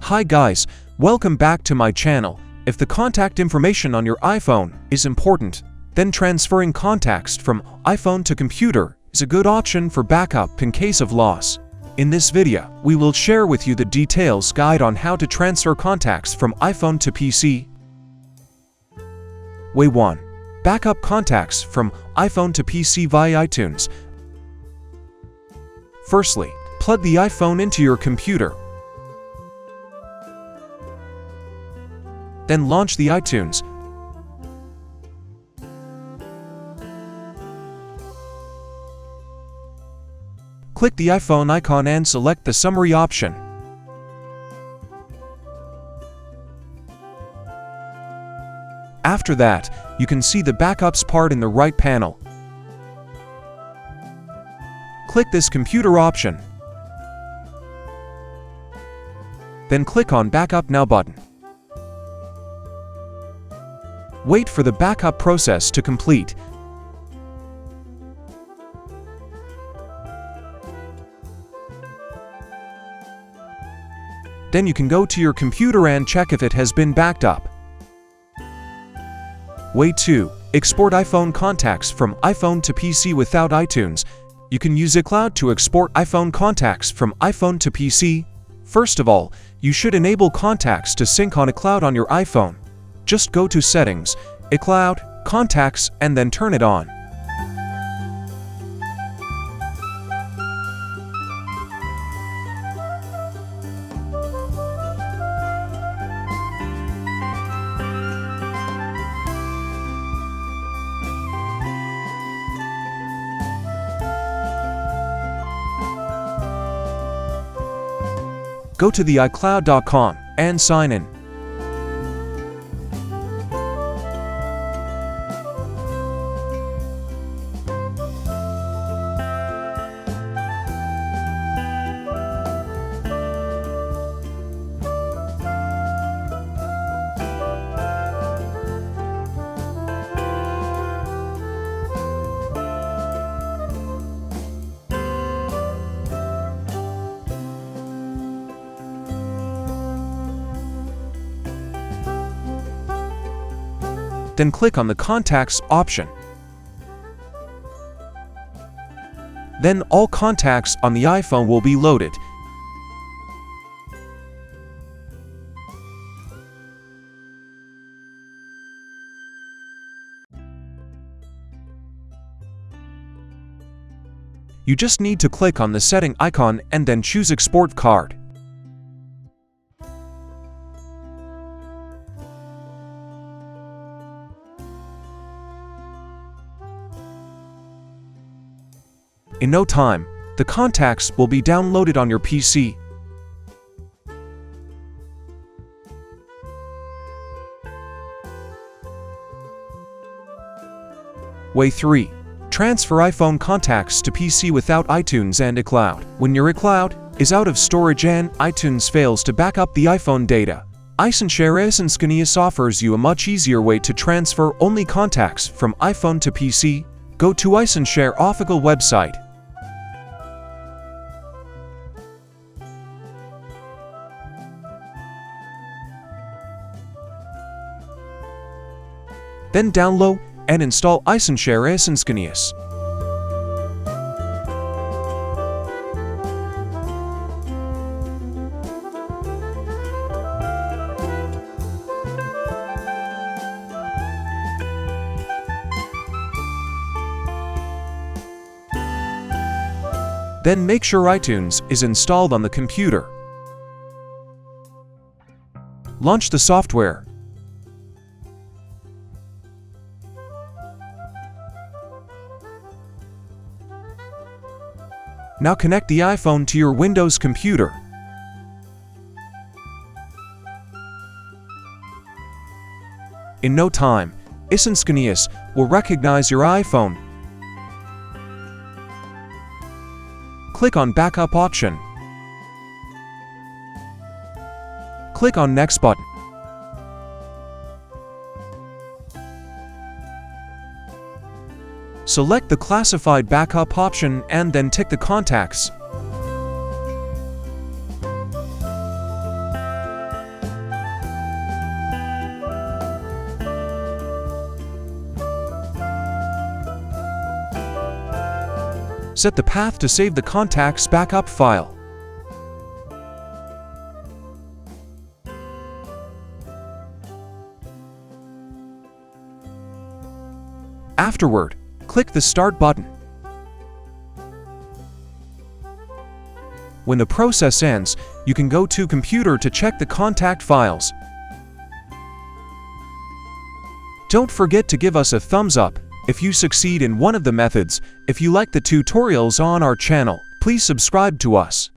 Hi guys, welcome back to my channel. If the contact information on your iPhone is important, then transferring contacts from iPhone to computer is a good option for backup in case of loss. In this video, we will share with you the details guide on how to transfer contacts from iPhone to PC. Way 1. Backup contacts from iPhone to PC via iTunes. Firstly, plug the iPhone into your computer. Then launch the iTunes. Click the iPhone icon and select the summary option. After that, you can see the backups part in the right panel. Click this computer option. Then click on Backup Now button. Wait for the backup process to complete. Then you can go to your computer and check if it has been backed up. Way 2. Export iPhone contacts from iPhone to PC without iTunes. You can use iCloud to export iPhone contacts from iPhone to PC. First of all, you should enable contacts to sync on iCloud on your iPhone. Just go to Settings, iCloud, Contacts, and then turn it on. Go to the iCloud.com and sign in. Then click on the Contacts option. Then all contacts on the iPhone will be loaded. You just need to click on the setting icon and then choose Export Card. In no time, the contacts will be downloaded on your PC. Way 3. Transfer iPhone contacts to PC without iTunes and iCloud. When your iCloud is out of storage and iTunes fails to back up the iPhone data, iShare offers you a much easier way to transfer only contacts from iPhone to PC. Go to iShare official website. Then download and install iShare. Then make sure iTunes is installed on the computer. Launch the software. Now connect the iPhone to your Windows computer. In no time, iShare will recognize your iPhone. Click on Backup option. Click on Next button. Select the Classified Backup option and then tick the Contacts. Set the path to save the contacts backup file. Afterward, click the Start button. When the process ends, you can go to Computer to check the contact files. Don't forget to give us a thumbs up if you succeed in one of the methods. If you like the tutorials on our channel, please subscribe to us.